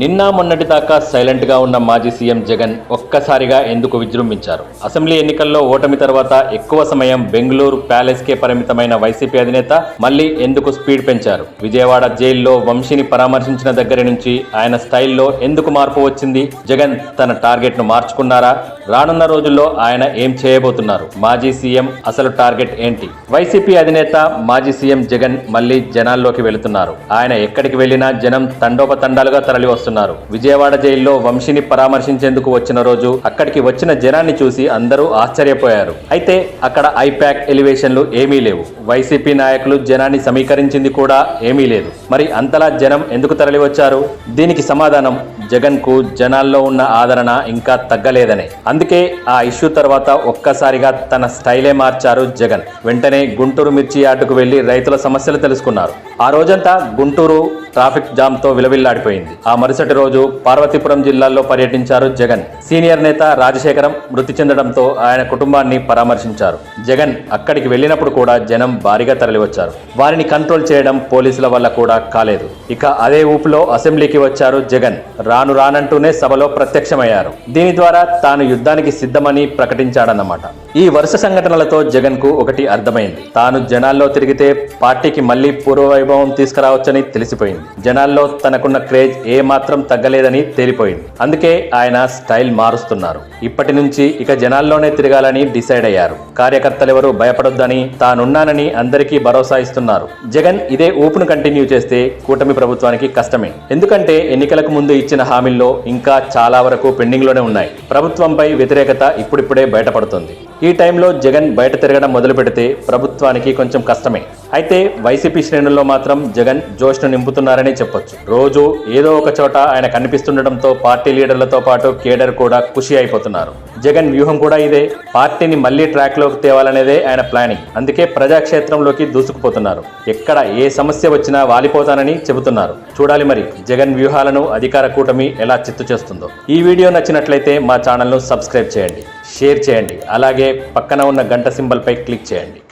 నిన్న మొన్నటి దాకా సైలెంట్ గా ఉన్న మాజీ సీఎం జగన్ ఒక్కసారిగా ఎందుకు విజృంభించారు? అసెంబ్లీ ఎన్నికల్లో ఓటమి తర్వాత ఎక్కువ సమయం బెంగళూరు ప్యాలెస్ కే పరిమితమైన వైసీపీ అధినేత మళ్లీ ఎందుకు స్పీడ్ పెంచారు? విజయవాడ జైల్లో వంశీని పరామర్శించిన దగ్గర నుంచి ఆయన స్టైల్లో ఎందుకు మార్పు వచ్చింది? జగన్ తన టార్గెట్ ను మార్చుకున్నారా? రానున్న రోజుల్లో ఆయన ఏం చేయబోతున్నారు? మాజీ సీఎం అసలు టార్గెట్ ఏంటి? వైసీపీ అధినేత మాజీ సీఎం జగన్ మళ్లీ జనాల్లోకి వెళుతున్నారు. ఆయన ఎక్కడికి వెళ్లినా జనం తండోపతండాలుగా తరలి వస్తున్నారు. విజయవాడ జైల్లో వంశీని పరామర్శించేందుకు వచ్చిన రోజు అక్కడికి వచ్చిన జనాన్ని చూసి అందరూ ఆశ్చర్యపోయారు. అయితే అక్కడ ఐప్యాక్ ఎలివేషన్లు ఏమీ లేవు. వైసీపీ నాయకులు జనాన్ని సమీకరించింది కూడా ఏమీ లేదు. మరి అంతలా జనం ఎందుకు తరలి వచ్చారు? దీనికి సమాధానం జగన్ కు జనాల్లో ఉన్న ఆదరణ ఇంకా తగ్గలేదనే. అందుకే ఆ ఇష్యూ తర్వాత ఒక్కసారిగా తన స్టైలే మార్చారు జగన్. వెంటనే గుంటూరు మిర్చి యార్డుకు వెళ్లి రైతుల సమస్యలు తెలుసుకున్నారు. ఆ రోజంతా గుంటూరు ట్రాఫిక్ జామ్ తో విలవిల్లాడిపోయింది. ఆ మరుసటి రోజు పార్వతీపురం జిల్లాల్లో పర్యటించారు జగన్. సీనియర్ నేత రాజశేఖరం మృతి చెందడంతో ఆయన కుటుంబాన్ని పరామర్శించారు. జగన్ అక్కడికి వెళ్లినప్పుడు కూడా జనం భారీగా తరలివచ్చారు. వారిని కంట్రోల్ చేయడం పోలీసుల వల్ల కూడా కాలేదు. ఇక అదే ఊపులో అసెంబ్లీకి వచ్చారు జగన్. రానంటూనే సభలో ప్రత్యక్షమయ్యారు. దీని ద్వారా తాను యుద్ధానికి సిద్ధమని ప్రకటించాడన్నమాట. ఈ వరుస సంఘటనలతో జగన్ కు ఒకటి అర్థమైంది. తాను జనాల్లో తిరిగితే పార్టీకి మళ్లీ పూర్వవైభవం తీసుకురావచ్చని తెలిసిపోయింది. జనాల్లో తనకున్న క్రేజ్ ఏ మాత్రం తగ్గలేదని తేలిపోయింది. అందుకే ఆయన స్టైల్ మారుస్తున్నారు. ఇప్పటి నుంచి ఇక జనాల్లోనే తిరగాలని డిసైడ్ అయ్యారు. కార్యకర్తలెవరూ భయపడొద్దని తానున్నానని అందరికీ భరోసా ఇస్తున్నారు. జగన్ ఇదే ఊపును కంటిన్యూ చేస్తే కూటమి ప్రభుత్వానికి కష్టమే. ఎందుకంటే ఎన్నికలకు ముందు ఇచ్చిన హామీల్లో ఇంకా చాలా వరకు పెండింగ్ లోనే ఉన్నాయి. ప్రభుత్వంపై వ్యతిరేకత ఇప్పుడిప్పుడే బయటపడుతుంది. ఈ టైంలో జగన్ బయట తిరగడం మొదలు పెడితే ప్రభుత్వానికి కొంచెం కష్టమే. అయితే వైసీపీ శ్రేణుల్లో మాత్రం జగన్ జోష్ను నింపుతున్నారని చెప్పొచ్చు. రోజు ఏదో ఒక చోట ఆయన కనిపిస్తుండటంతో పార్టీ లీడర్లతో పాటు కేడర్ కూడా ఖుషి అయిపోతున్నారు. జగన్ వ్యూహం కూడా ఇదే. పార్టీని మళ్లీ ట్రాక్ లోకి తేవాలనేదే ఆయన ప్లానింగ్. అందుకే ప్రజాక్షేత్రంలోకి దూసుకుపోతున్నారు. ఎక్కడ ఏ సమస్య వచ్చినా వాలిపోతానని చెబుతున్నారు. చూడాలి మరి జగన్ వ్యూహాలను అధికార కూటమి ఎలా చిత్తు చేస్తుందో. ఈ వీడియో నచ్చినట్లయితే మా ఛానల్ను సబ్స్క్రైబ్ చేయండి, షేర్ చేయండి, అలాగే పక్కన ఉన్న గంట సింబల్ పై క్లిక్ చేయండి.